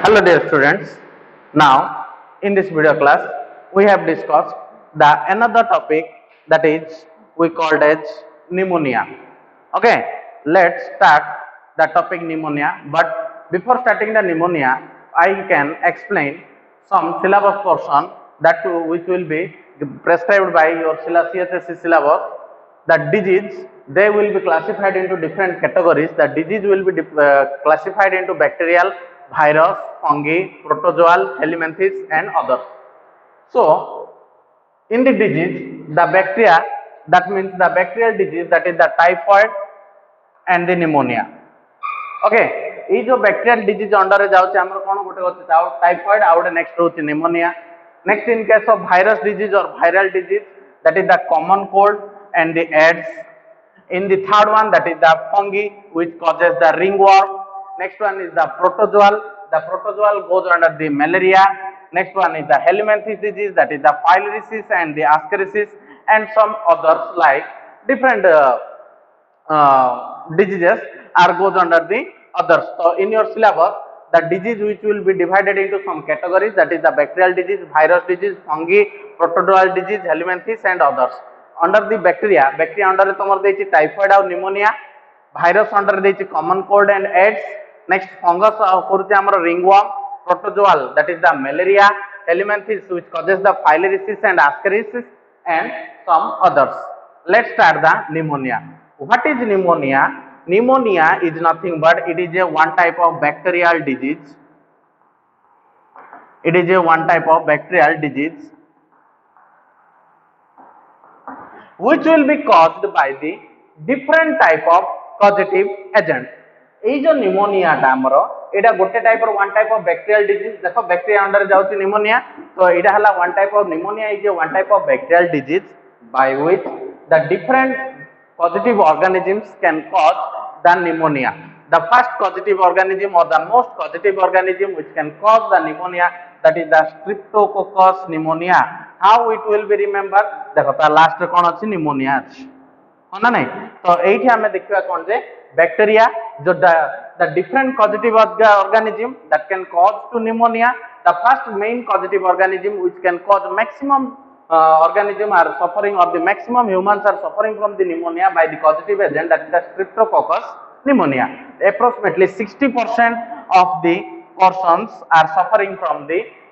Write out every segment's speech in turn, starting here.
Hello dear students. Now in this video class we have discussed the another topic that is we called as pneumonia. Okay, let's start the topic pneumonia, but before starting the pneumonia I can explain some syllabus portion that which will be prescribed by your CHSC syllabus. The disease they will be classified into different categories. The disease will be classified into bacterial, virus, fungi, protozoal, helminths and others. So in the disease, the bacteria, that means the bacterial disease, that is the typhoid and the pneumonia. Okay, ये जो bacterial disease under रे जाउछ हमर कोन गोटे होछ typhoid आउट next होछ pneumonia. Next in case of virus disease और viral disease that is the common cold and the AIDS. In the third one, that is the fungi which causes the ringworm. Next one is the protozoal. The protozoal goes under the malaria. Next one is the helminths disease, that is the filariasis and the ascaris, and some others like different diseases are goes under the others. So in your syllabus, the disease which will be divided into some categories, that is the bacterial disease, virus disease, fungi, protozoal disease, helminths and others. Under the bacteria under tomar dechi typhoid or pneumonia, virus under dechi common cold and AIDS. Next fungus koruche amar ringworm, protozoal that is the malaria, helminths which causes the filariasis and ascaris and some others. Let's start the pneumonia. What is pneumonia? Pneumonia is nothing but it is a one type of bacterial disease. It is a one type of bacterial disease which will be caused by the different type of causative agent. এই যে নিউমোনিয়াটা আমরা এটা গোটে টাইপর one type of bacterial disease দেখো bacteria under যাচ্ছে pneumonia তো এটা হলা one type of pneumonia is a one type of bacterial disease by which the different causative organisms can cause the pneumonia. The first causative organism or the most causative organism which can cause the pneumonia, that is the Streptococcus pneumonia. How it will be remember? देखो तार last रे कोन अछि pneumonia अछि ना नहीं तो एठी हमें देखिबा कोन जे बैक्टीरिया जो the different causative organism that can cause to pneumonia. The first main causative organism which can cause maximum organism are suffering or the maximum humans are suffering from the pneumonia by the causative agent, that is the Streptococcus pneumonia. Approximately 60% of the persons are suffering from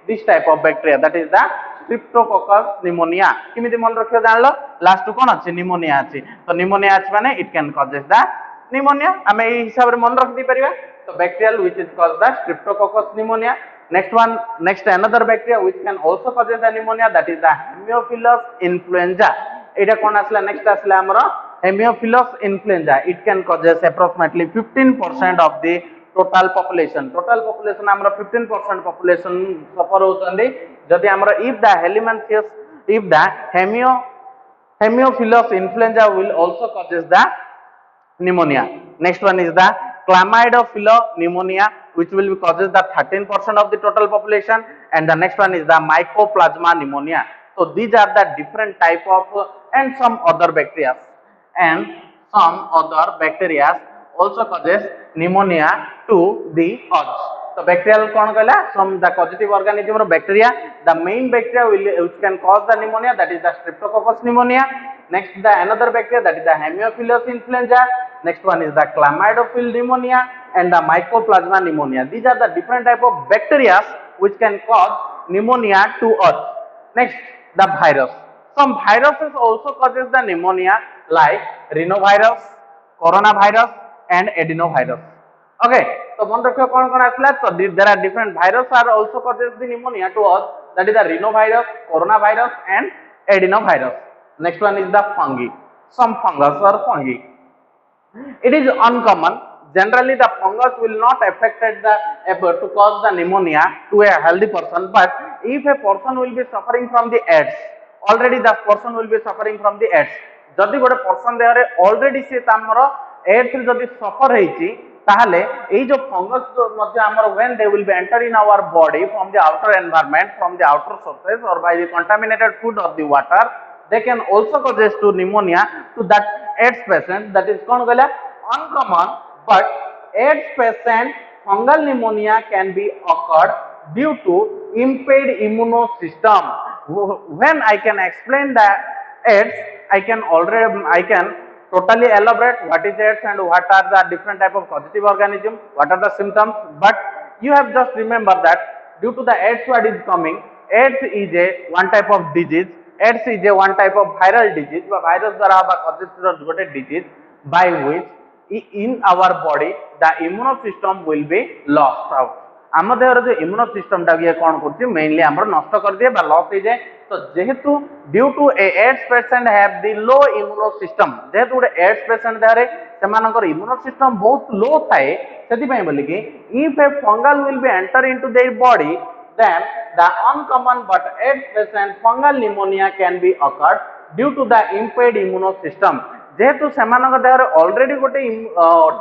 this type of bacteria, that is the Streptococcus pneumonia. किमिति मन रखियो जानलो last कोन अछि pneumonia अछि तो pneumonia अछि माने it can causes the pneumonia. हमें ई हिसाब रे मन रख दी परिबा तो bacterial which is cause the Streptococcus pneumonia. Next another bacteria which can also causes the pneumonia, that is the Haemophilus influenza. एटा कोन आसला नेक्स्ट आसला हमरो Haemophilus influenza. It can causes approximately 15% of the total population. Total population हमरो 15% population suffer होतंदी जदि हमरो if the Haemophilus influenza will also causes the pneumonia. Next one is the Chlamydophila pneumonia, which will causes the 13% of the total population, and the next one is the Mycoplasma pneumonia. So these are the different type of and some other bacteria also causes pneumonia to the us. So bacterial kon kala some the causative organism of bacteria. The main bacteria which can cause the pneumonia, that is the Streptococcus pneumonia. Next the another bacteria, that is the Haemophilus influenza. Next one is the Chlamydophila pneumonia and the Mycoplasma pneumonia. These are the different type of bacteria which can cause pneumonia to us. Next the virus. Some viruses also causes the pneumonia like rhinovirus, coronavirus and adenovirus. Okay, so one rakhiyo kon asla so there are different virus are also causes the pneumonia to us, that is the rhinovirus, coronavirus and adenovirus. Next one is the fungi. Some fungus or fungi. It is uncommon. Generally the fungus will not affected the to cause the pneumonia to a healthy person, but if a person will be suffering from the AIDS, already the person will be suffering from the AIDS. जदि गोटे person Dehre already से Tomar ads जदि सफर हेछि ताहले एई जो fungus मध्ये हमर when they will be enter in our body from the outer environment, from the outer surface और by the contaminated food और the water, they can also causes to pneumonia to that AIDS patient. That is kon gala uncommon, but AIDS patient fungal pneumonia can be occurred due to impaired immunosystem. When I can explain that AIDS, I can totally elaborate what is AIDS and what are the different type of causative organism, what are the symptoms. But you have just remember that due to the AIDS what is coming, AIDS is a one type of disease. AIDS is a one type of viral disease, বা virus দ্বারা বা causative গোটে disease by which in our body the immune system will be lost out. आम there जो immuno system टा कौन कर mainly आम नष्ट कर दिए लॉस हो जाए। तो जेहेतु due to AIDS patient have the low immuno system, जेहेतु गोटे एड्स पेशेंट देहरे सेमानकर इम्यूनो सिस्टम बहुत लो थाए से बोलिकी if a fungal will be enter into their body then the uncommon but AIDS patient fungal pneumonia can be occurred due to the impaired immune system. जेहेतु सेमानक Dehre already गोटे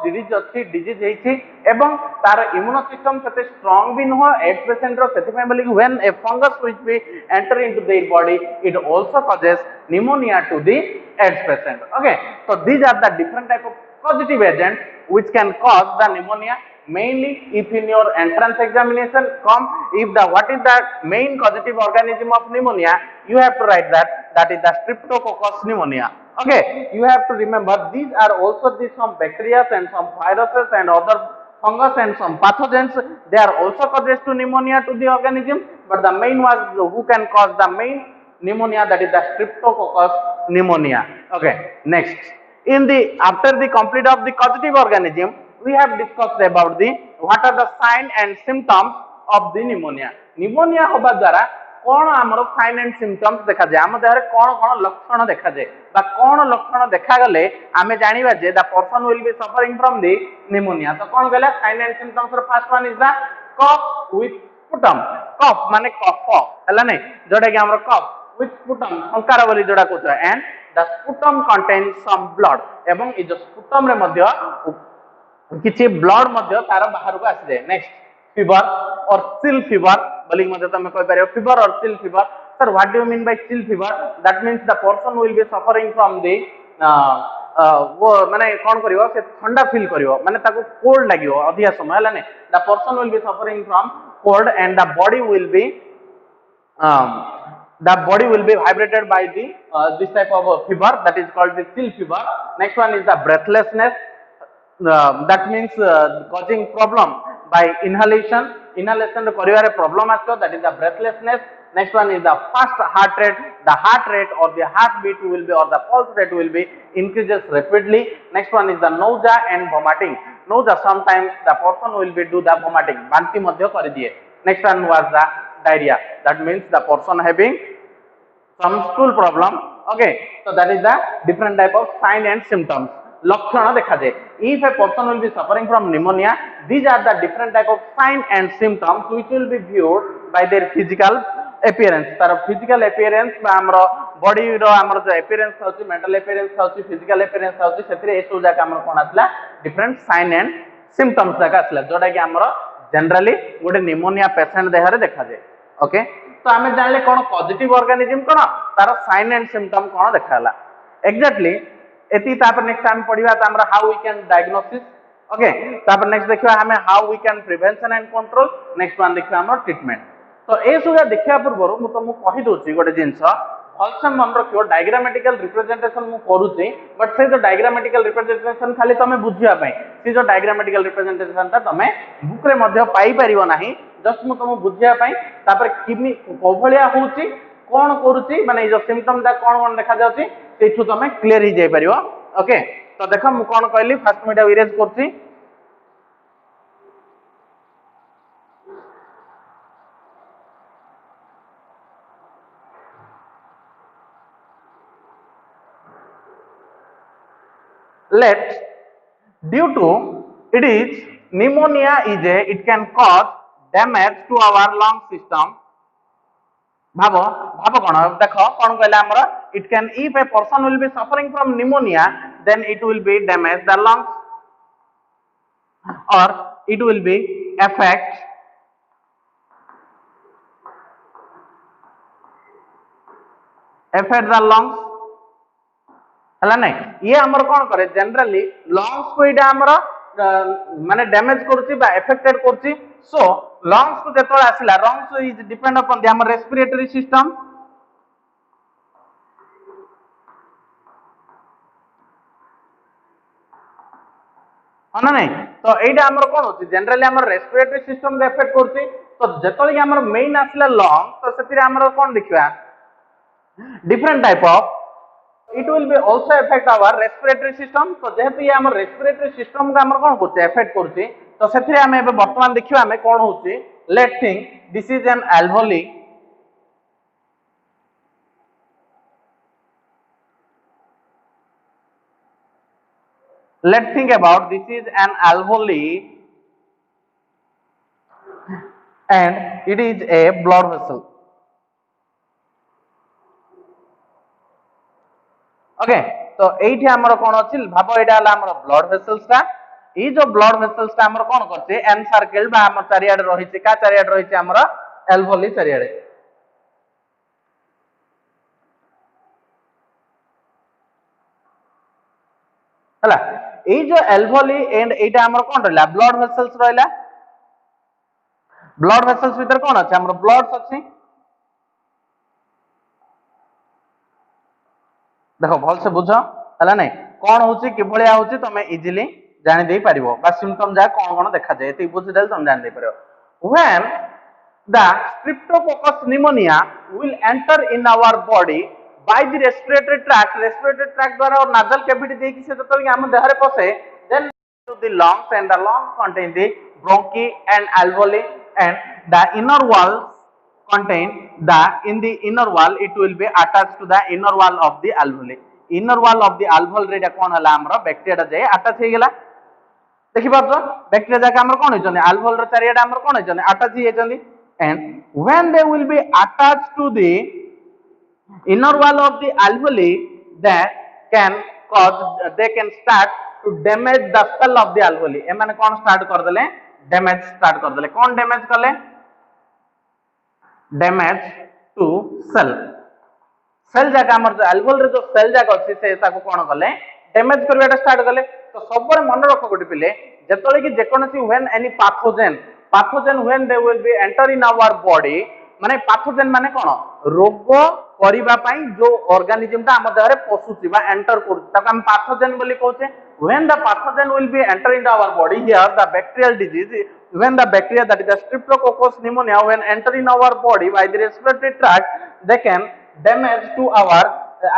disease अच्छी disease हेछि एवं तार immuno system सेते strong भी नुह ads patient रो सेति बोली when a fungus which be enter into their body it also causes pneumonia to the AIDS patient. Okay, so these are the different type of causative agents which can cause the pneumonia. Mainly if in your entrance examination come if the what is the main causative organism of pneumonia, you have to write that is the streptococcus pneumonia. Okay, you have to remember these are also some bacteria and some viruses and other fungus and some pathogens, they are also causes to pneumonia to the organism, but the main was who can cause the main pneumonia, that is the streptococcus pneumonia. Okay, next in the after the complete of the causative organism we have discussed about the what are the sign and symptoms of the pneumonia. Pneumonia होबा द्वारा कौन आमर sign and symptoms देखा जाए, आम देह कौन कौन लक्षण देखा जाए बा कौन लक्षण देखा गले आमे जानिबा जे the person will be suffering from the pneumonia. तो कौन कहला साइन एंड सिम्पटम्स रो first one is the cough with sputum. Cough माने कफ हला नै जोडा कि हमर कफ विथ स्पुटम संकार बोली जोडा कहत and the sputum contains some blood एवं इ जो स्पुटम रे मध्य किछि ब्लड मध्य तार बाहर को आसी जाए. नेक्स्ट फीवर और चिल फीवर बोली मध्य तमे कहि पारियो फीवर और chill fever. Sir what do you mean by chill fever? That means the person will be suffering from the वो माने कोन करियो से ठंडा फील करियो माने ताको कोल्ड लागियो अधिया समय हला नै. The person will be suffering from cold and the body will be vibrated by the this type of fever, that is called the chill fever. Next one is the breathlessness, that means causing problem by inhalation kariware problem aso, that is the breathlessness. Next one is the fast heart rate, the heart rate or the heartbeat will be or the pulse rate will be increases rapidly. Next one is the nausea and vomiting. Nausea, sometimes the person will be do the vomiting, banti madhya kari diye. Next one was the diarrhea, that means the person having some stool problem. Okay, so that is the different type of sign and symptoms. लक्षण देखा जाए. If a person will be suffering from pneumonia, these are the different type of sign and symptoms which will be viewed by their physical appearance. तार physical appearance बा हमरो body रो हमरो जो appearance होची, mental appearance होची, physical appearance होची, सेतिरे ए सब जाका हमरो कोन आसला different sign and symptoms जाका आसला जोटा कि हमरो जनरली गोटे pneumonia patient देहरे देखा जाए. ओके, तो आमे जानले कोन पॉजिटिव ऑर्गेनिज्म कोन तार साइन एंड सिम्पटम कोन देखाला एक्जेक्टली एती. तापर नेक्स्ट टाइम पढिबा त हमरा how we can diagnosis. Okay, तापर नेक्स्ट देखिबा हमें how we can prevention and control. Next one देखिबा हमर ट्रीटमेंट. तो ए सुया देखिया पूर्व मु तुमको कहि दोची गोटे जिंस भलसे मन रखियो डायग्रामेटिकल रिप्रेजेंटेशन मु करूची, बट से जो डायग्रामेटिकल रिप्रेजेंटेशन खाली तमे बुझिया पई से जो डायग्रामेटिकल रिप्रेजेंटेशन ता तमे बुक रे मध्ये पाई परिबो नाही. जस्ट मु तुमको बुझिया पई तापर किमी कोभलिया होची कोन करूची माने जो सिम्पटम दा कोन कोन देखा जाउची सेठु तमे क्लियर ही जाई परिबो. ओके, तो देखो मु कोन कहली फर्स्ट मीडिया इरेज करची. Let due to it is pneumonia is a it can cause damage to our lung system. भाबो भाबो कोन देखो कोन कहला हमरा it can if a person will be suffering from pneumonia then it will be damage the lungs or it will be affect the lungs हला नै. ये हमर कोन करे generally lungs को इडा हमर माने डैमेज करूची बा एफेक्टेड करूची सो लंग्स को जेतोळ आसिला lungs is depend upon the हमर रेस्पिरेटरी सिस्टम हाँ ना नहीं तो एटा हमर कोन होची जनरली हमर रेस्पिरेटरी सिस्टम को एफेक्ट करूची तो जेतोळ हमर मेन आसिला लंग तो सेतिरे हमर कोन देखिबा different type of it will be also affect our respiratory system तो जेहेतु ये हमर रेस्पिरेटरी सिस्टम का हमर कोन करছে एफेक्ट करছে तो सेथिरे हमें एबे वर्तमान देखिबा हमें कोन होची let think this is an alveoli let's think about this is an alveoli and it is a blood vessel okay तो एठी हमर कोन अछि भाबो एटा हला हमर ब्लड वेसल्स ता ई जो ब्लड वेसल्स ता हमर कोन करছে एन सर्कल बा हमर चारियाडे रहिছে का चारियाडे रहिছে हमर एल्वोली चारियाडे हला ए जो एल्वोली एंड एटा हमर कोन रहला ब्लड वेसल्स रहला ब्लड वेसल्स भीतर कोन अछि हमर ब्लड्स अछि देखो भल से बुझ हला नै कोन होची कि भलिया होची तमे इजीली जानि देई परिबो बा सिम्पटम जा कोन कोन देखा जाय एति बुझि देल तमे जानि देई परिबो when the streptococcus pneumonia will enter in our body by the respiratory tract द्वारा और nasal cavity देकी से जतल हम देह रे पसे then to the lungs and the lungs contain the bronchi and alveoli and the inner wall contain the in the inner wall it will be attached to the inner wall of the alveoli inner wall of the alveoli रे कोन हला हमरो bacteria जाय attach हे गेला देखि पाछो bacteria जाके हमर कोन होइछन alveoli रे चारियाडा हमर कोन होइछन अटैच हे जंदी and when they will be attached to the inner wall of the alveoli that can cause they can start to damage the cell of the alveoli ए माने कोन स्टार्ट कर देले डैमेज स्टार्ट कर देले कोन damage करले damage to cell cell जाका हमर जो alveoli रे जो सेल जाका अछि से ताको कोन करले डैमेज करबाटा स्टार्ट करले तो सबरे मन रखो गोटे पिले जेतले कि जेकोनसी when any pathogen when they will be enter in our body माने pathogen माने कोन रोग करिबा पई जो ऑर्गेनिज्म ता हम देह रे पसुची बा एंटर करू ताको हम pathogen बोली कहउचे when the pathogen will be enter into our body here the bacterial disease when the bacteria that is the streptococcus pneumonia when enter in our body by the respiratory tract they can damage to our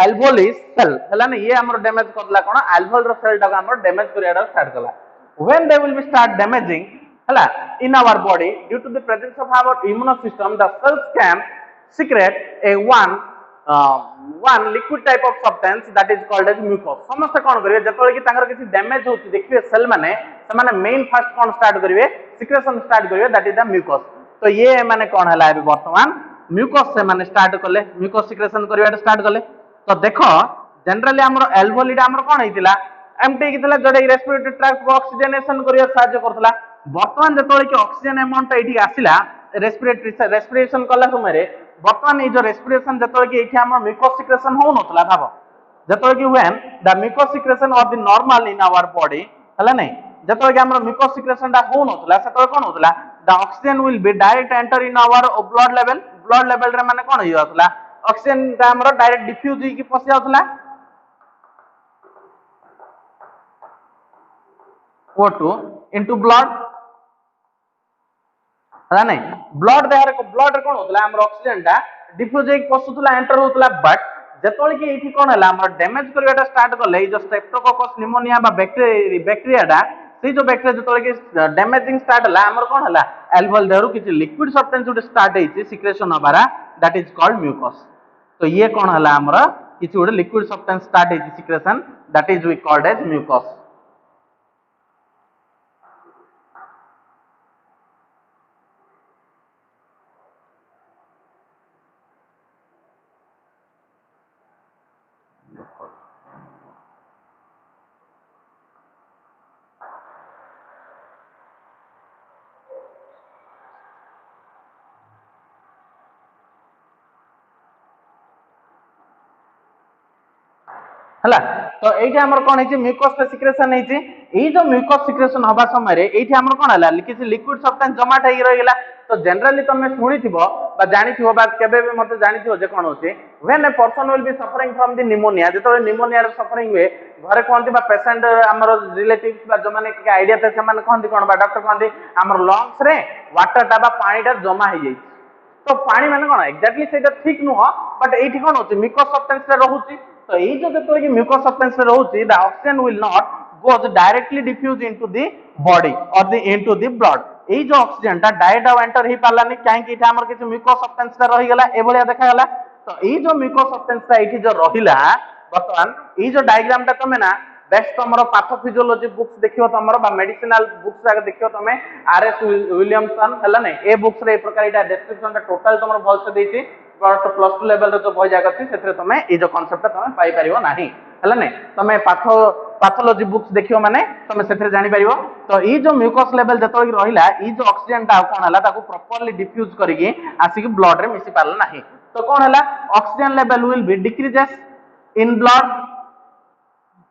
alveoli cell हला ने ये हमर damage करला कोन alveoli रो cell ता हमर damage करियाडा start कला when they will be start damaging hala in our body due to the presence of our immune system the cells can secrete a uh, one liquid type of substance that is called as mucus समस्त कोन करिवे जतले कि तांगर किछि damage होछि देखिवे cell माने माने main first कोन start करिवे secretion start करिवे that is the mucus तो ये माने कोन हला अभी वर्तमान म्यूकस से माने स्टार्ट करले म्यूकस सिक्रेशन करिवा स्टार्ट करले तो देखो जनरली हमर एल्वोली हमर कोन हेतिला एमटी कितला जडे रेस्पिरेटरी ट्रैक्ट को ऑक्सीजनेशन करिया सहायता करतला वर्तमान जतले कि ऑक्सीजन अमाउंट एठी आसिला रेस्पिरेशन कला समय रे वर्तमान ए जो रेस्पिरेशन जतले कि एठी हमर म्यूकस सिक्रेशन हो नतला भाबो जतले कि when the mucus secretion of the normal in our body हला नै जतले कि हमर म्यूकस सिक्रेशन दा हो नतला सेतले कोन होतला the oxygen will be direct enter in our blood level रे माने कोन होय जातला ऑक्सीजन दा हमर डायरेक्ट डिफ्यूज होई कि पसि जातला O2 into blood हला नै ब्लड देहर को ब्लड रे कोन होतला हमर ऑक्सीजन ता डिफ्यूज एक पसुतला एंटर होतला बट जेतोल कि एठी कोन हला हमर डैमेज करबाटा स्टार्ट करले जो स्ट्रेप्टोकोकस निमोनिया बा बैक्टीरिया दा से जो बैक्टीरिया जेतोल कि डैमेजिंग स्टार्ट हला हमर कोन हला एल्वोल देहरु किछि लिक्विड सब्सटेंस उड स्टार्ट हेछि सिक्रेशन होबारा दैट इज कॉल्ड म्यूकस तो ये कोन हला हमर किछि उड लिक्विड सब्सटेंस स्टार्ट हेछि secretion that is we called as mucus हला तो एठी हमर कोन हेची म्यूकस सिक्रेशन हेची एई जो म्यूकस सिक्रेशन हबा समय रे एठी हमर कोन हला किछि लिक्विड सब्सटेंस जमा ठई रहि गेला तो जनरली तमे सुनिथिबो बा जानिथिबो बा केबे भी मते जानिथिबो जे कोन होची when A person will be suffering from the pneumonia जेतो निमोनिया रे सफरिंग हुए घरे कोनती बा पेशेंट हमर रिलेटिव्स बा जो माने के आईडिया ते से माने कोनती कोन बा डॉक्टर कोनती हमर लंग्स रे वाटर टा बा पानी टा जमा हे जाई तो पानी माने कोन एक्जेक्टली सेटा ठीक नुह बट एठी कोन होची म्यूकस सब्सटेंस रे रहूची तो ये जो जेतो कि म्यूकस सब्सटेंस रे रहूची the oxygen will not goes directly diffuse into the body or the into the blood এই যে অক্সিজেন টা ডাইরেক্ট আর এন্টার হি পারলানি কাହିଁକି এটা আমার কিছু মিউকস সবস্টেন্স টা রহি গলা এভলিয়া দেখা গলা তো এই যে মিউকস সবস্টেন্স টা এটি যে রহিলা বর্তমান এই যে ডায়াগ্রাম টা তুমি না বেস্ট তোমার পাথোফিজিওলজি বুকস দেখিও তোমার বা মেডিসিনাল বুকস আগে দেখিও তুমি আরএস উইলিয়ামসন হলা নাই এই বুকস রে এই প্রকার এটা ডেসক্রিপশন টা টোটাল তোমার ভালসে দেইছি प्लस 2 लेवल रे जो बही जाग अछि सेथरे तमे ए जो कांसेप्ट तमे पाई परिवो नाही हला नै तमे पैथोलॉजी बुक्स देखियो माने तमे सेथरे जानि परिवो तो ई जो म्यूकस लेवल जतो रहिला ई जो ऑक्सीजन ता कोन हला ताको प्रॉपर्ली डिफ्यूज करिके आसी के ब्लड रे मिसी पारला नाही तो कोन हला oxygen level will be decreases in blood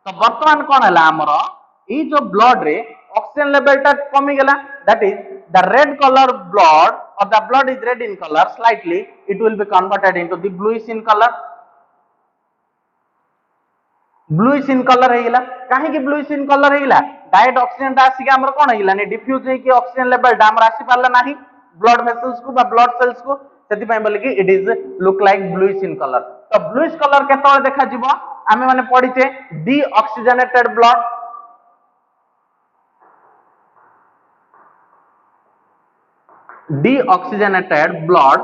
तो वर्तमान कोन हला हमरो ई जो ब्लड रे ऑक्सीजन लेवल ता कमी गेला that is the red color blood or the blood is red in color slightly it will be converted into the bluish in color हे गेला काहे कि bluish in color हे गेला डायरेक्ट ऑक्सीजन ता आसी के हमर कोन हे गेला ने डिफ्यूज हे कि ऑक्सीजन लेवल ता हमर आसी पारला नाही ब्लड वेसल्स को बा ब्लड सेल्स को सेति पय बोले कि it is look like bluish in color तो bluish color केतोळे देखा जिवो आमे माने पढिचे deoxygenated blood deoxygenated blood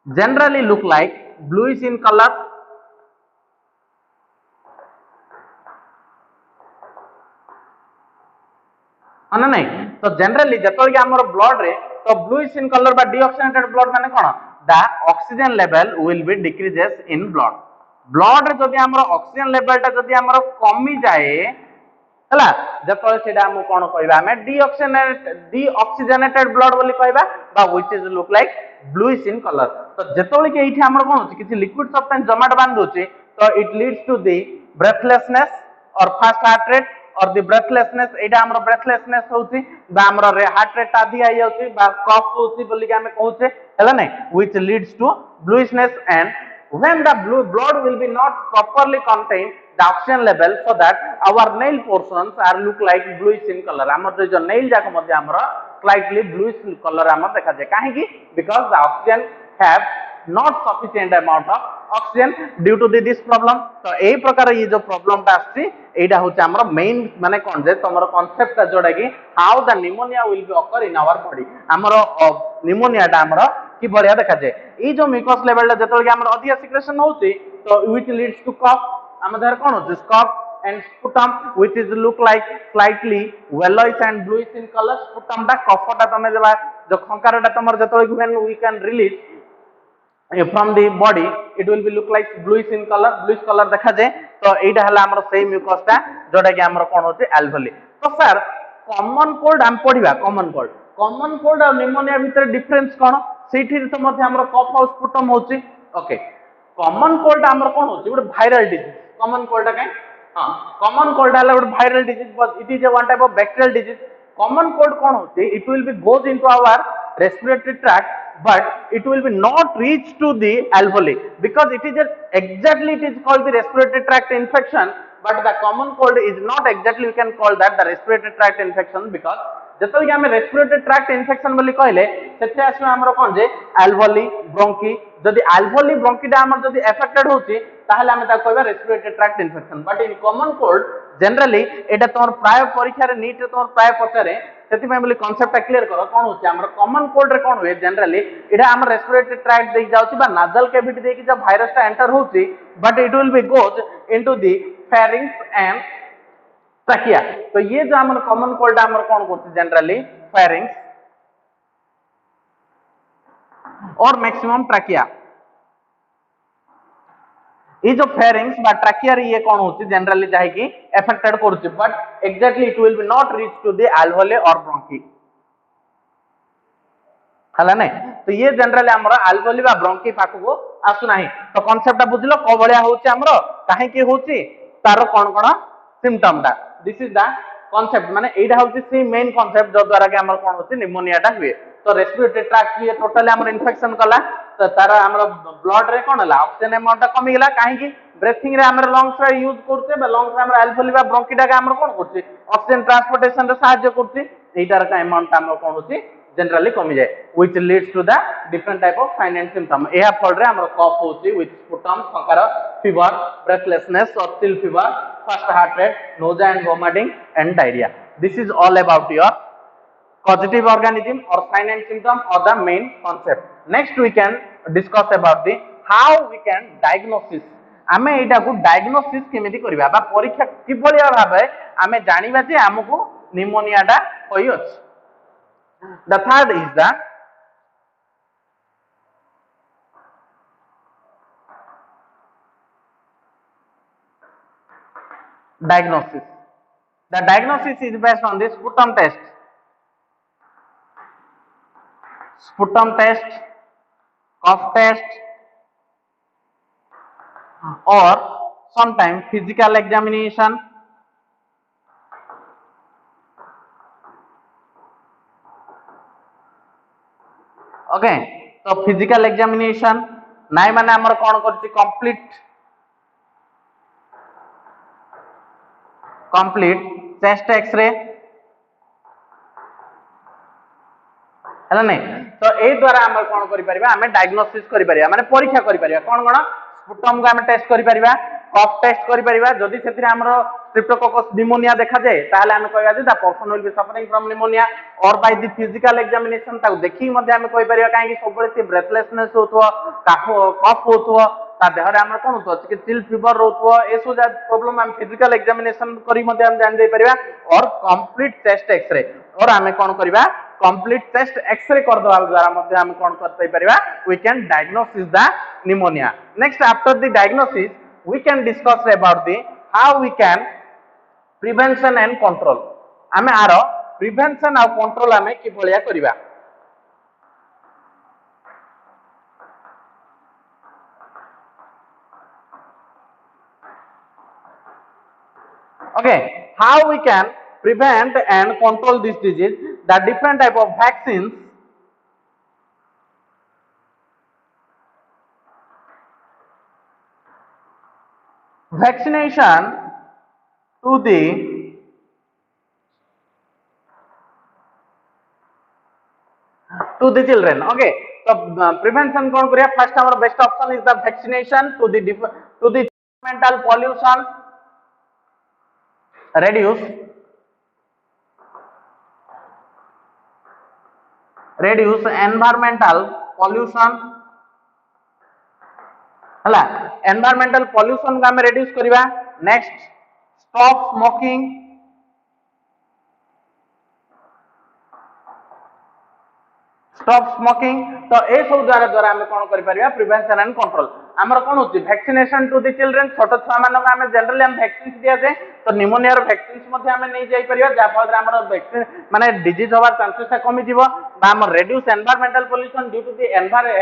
generally look like bluish in color ना नहीं तो जनरली जतो कि हमर ब्लड रे तो bluish in color बा deoxygenated blood माने कोन the oxygen level will be decreases in blood रे जदि हमर ऑक्सीजन लेवल ता जदि हमर कमी जाए हला जतो सेडा हम कोन कहबा हमें डीऑक्सीजनेटेड ब्लड बोली कहबा बा which is look like bluish in colour तो जतो कि एठी हमर कोन होची किछि लिक्विड सब्सटेंस जमाट बांध दोची तो it leads to the breathlessness और फास्ट हार्ट रेट और द ब्रेथलेसनेस एटा हमर ब्रेथलेसनेस होची बा हमर हार्ट रेट आधी आइ जाउची बा कफ होची बोली कि हमें कहूचे हला नै which leads to bluishness and when the blood will be not properly contain the oxygen level so that our nail portions are look like bluish in color हमर जो nail जाक मध्ये हमर slightly bluish color हमर देखा जाय काहे कि because the oxygen have not sufficient amount of oxygen due to this problem तो एई प्रकार ये जो प्रॉब्लम ता आछि एटा होचे हमर मेन माने कोन जे तमर कांसेप्ट जोडा कि how the pneumonia will be occur in our body हमर pneumonia ता हमर कि बढ़िया देखा जाए ई जो म्यूकस लेवल जतल हमर अधिक सिक्रेशन होची तो व्हिच लीड्स टू कफ हम देयर कोन होची cough and sputum which is look like slightly yellowish and bluish in colour sputum दा कफटा तमे देबा जो खंकारटा तमर जतल when we can release from the body it will be look like bluish in bluish color देखा जाए तो एटा हला हमर सेम म्यूकस ता जोटा कि हमर कोन होची एल्वेली तो सर कॉमन कोल्ड हम पढिबा कॉमन कोल्ड और निमोनिया भीतर डिफरेंस कोन सेठी तो मध्ये हमर कफ और स्पुटम होची ओके कॉमन कोल्ड हमर कोन होची good viral disease common cold का हां कॉमन कोल्ड हला good viral disease but it is a one type of bacterial disease common cold कोन होची it will be goes into our respiratory tract but it will be not reach to the alveoli because it is exactly it is called the respiratory tract infection but the common cold is not exactly we can call that the respiratory tract infection because जतल कि हमें respiratory tract infection बोली कहले सेते आसु हमर कोन जे alveoli bronchi जदि alveoli bronchi दा हमर जदि affected होची ताहले हमें ता कहबा respiratory tract infection but in common cold generally एटा तोर प्राय परीक्षा रे नीट रे तोर प्राय पचारे सेति में बोली कांसेप्ट क्लियर करो कोन होची हमर कॉमन कोल्ड रे कोन होय जनरली एटा हमर रेस्पिरेटरी ट्रैक्ट दे जाउची बा नाजल कैविटी दे कि जब वायरस ता एंटर होची but it will be goes into the pharynx and trachea तो ये जो हमर कॉमन कोल्ड हमर कोन करची जनरली फेरिंक्स और मैक्सिमम ट्रैकिया ये जो फेरिंग्स बा ट्रैकिया रे ये कोन होची जनरली जाय कि अफेक्टेड करची but exactly it will be not reach to the alveoli और ब्रोंकी हला नै तो ये जनरली हमर अल्वेओली बा ब्रोंकी पाखको आसु नाही तो कांसेप्ट बुझलो को भलिया होची हमर काहे की होची तार कोन सिम्पटम दा दिस इज द कांसेप्ट माने एटा होची सी मेन कांसेप्ट जो द्वारा के हमर कोन होची निमोनिया टा हुए तो रेस्पिरेटरी ट्रैक्ट भी टोटली हमर इन्फेक्शन कला तो तार हमर ब्लड रे कोन हला ऑक्सीजन अमाउंट कमी गेला काहे की ब्रीथिंग रे हमर लंग्स रे यूज करते बे लंग्स रे हमर अल्वेओली बा ब्रोंकी टा के हमर कोन करछि ऑक्सीजन ट्रांसपोर्टेशन रे सहायता करछि एटार का अमाउंट हमर कोन होछि जनरली कमी जाए which leads to the different type of sign and symptom एहा फल रे हमर कफ होछि with sputum संकार fever breathlessness or chill fever fast heart rate nausea and vomiting and diarrhea this is all about your causative organism or sign and symptom or the main concept next we can discuss about the how we can diagnosis आमे एटा को diagnosis केमिति करबा बा परीक्षा किभलिया भाबे आमे जानिबा जे हमकु pneumonia टा होई अछि The third is the diagnosis. The diagnosis is based on the sputum test. Sputum test, cough test, or sometimes physical examination. Okay तो फिजिकल एग्जामिनेशन नाइ माने हमर कोन करछि कंप्लीट चेस्ट एक्सरे हला नै तो ए द्वारा हमर कोन करि परिबा हमें डायग्नोसिस करि परिबा माने परीक्षा करि परिबा कोन स्पुटम को हमें टेस्ट करि परिबा कफ टेस्ट करि परिबा जदि सेतिर हमर स्ट्रेप्टोकोकस निमोनिया देखा जाए ताले हम कहबा जे the person will be suffering from pneumonia और बाय द फिजिकल एग्जामिनेशन ताको देखि मध्ये हम कहि परिबा काहे कि सबले से ब्रेथलेसनेस होतो कफ होतो ता देहरे हमर कोन होतो कि चिल फीवर होतो एसो जा प्रॉब्लम हम फिजिकल एग्जामिनेशन करी मध्ये हम जान दे परिबा और कंप्लीट चेस्ट एक्सरे और हमें कोन करबा कंप्लीट चेस्ट एक्सरे कर दवा द्वारा मध्ये हम कोन करतै परिबा we can diagnosis the pneumonia next after the diagnosis we can discuss about the how we can prevention and control आमे आरो prevention और control आमे कि भलिया करिबा okay how we can prevent and control this disease the different type of vaccines vaccination to the children okay so prevention kon kariya first our best option is the vaccination to the environmental pollution reduce environmental pollution हला environmental pollution का हमें reduce करिबा next stop smoking तो ए सब द्वारा हमें कोन करि परिबा prevention and control हमर कोन होछि वैक्सीनेशन टू द चिल्ड्रन छोट छुआ मानक हमें जनरली हम वैक्सीन दिया जाय तो निमोनिया रो वैक्सीन मध्ये हमें नै जाई परिबा जा फल हमर वैक्सीन माने डिजीज होबार चांसेस कमी जीवो बा हम reduce environmental pollution due to the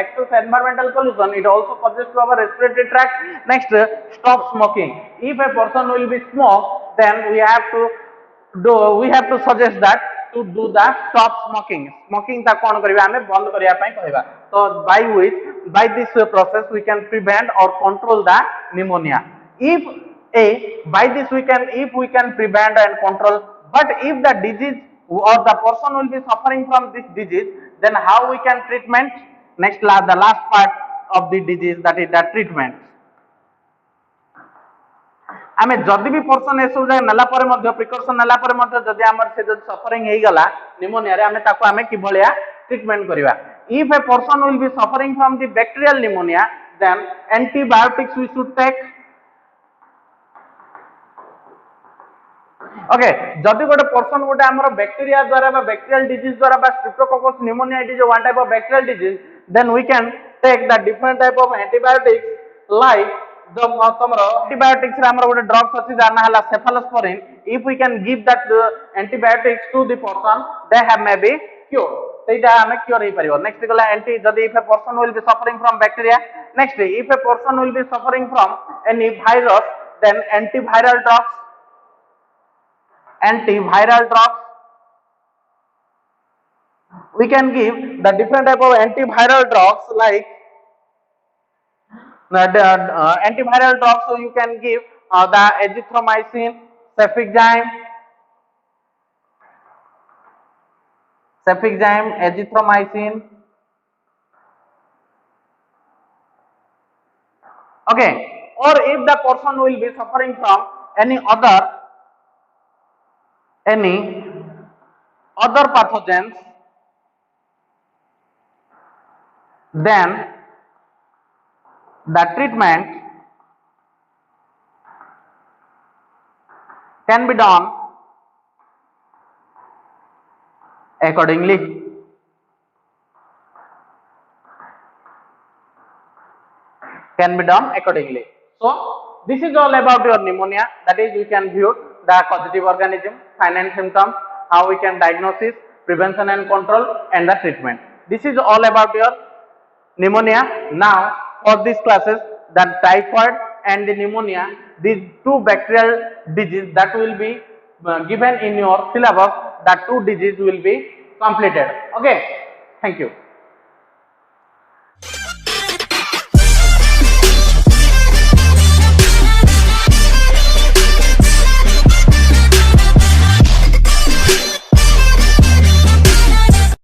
excess environmental pollution it also causes to our respiratory tract next stop smoking if a person will be smoke then we have to suggest that to do the stop smoking ta kon kariba hame band kariya pai kahiba so by this process we can prevent or control the pneumonia if we can prevent and control but if the disease or the person will be suffering from this disease then how we can treatment next the last part of the disease that is the treatment आमे जदि भी person एसो जाय नला परे मध्ये precaution नला परे मध्ये जदि हमर से जदि सफरिंग हेई गला निमोनिया रे आमे ताको आमे कि भलिया ट्रीटमेंट करिवा if a person will be suffering from the bacterial pneumonia then antibiotics we should take okay जदि गोटे पर्सन गोटे हमर बैक्टीरिया द्वारा बा बैक्टीरियल डिजीज द्वारा बा streptococcus pneumonia it is one type of bacterial disease then we can take the different type of antibiotics like the tomorrow antibiotics रे हमर गोटे ड्रग्स अछि जाना हला cephalosporin if we can give that antibiotics to the person they have may be cured सेटा हमें cure हे परिबो नेक्स्ट गला एंटी जदी if a person will be suffering from bacteria next if a person will be suffering from any virus then antiviral drugs we can give the different type of antiviral drugs like antiviral drugs, so you can give the azithromycin, azithromycin. Okay, or if the person will be suffering from any other pathogens, then the treatment can be done accordingly. So this is all about your pneumonia, that is you can view the causative organism, sign and symptoms, how we can diagnosis, prevention and control, and the treatment. This is all about your pneumonia. Now for these classes, the typhoid and the pneumonia, these two bacterial diseases that will be given in your syllabus, that two diseases will be completed. Okay, thank you.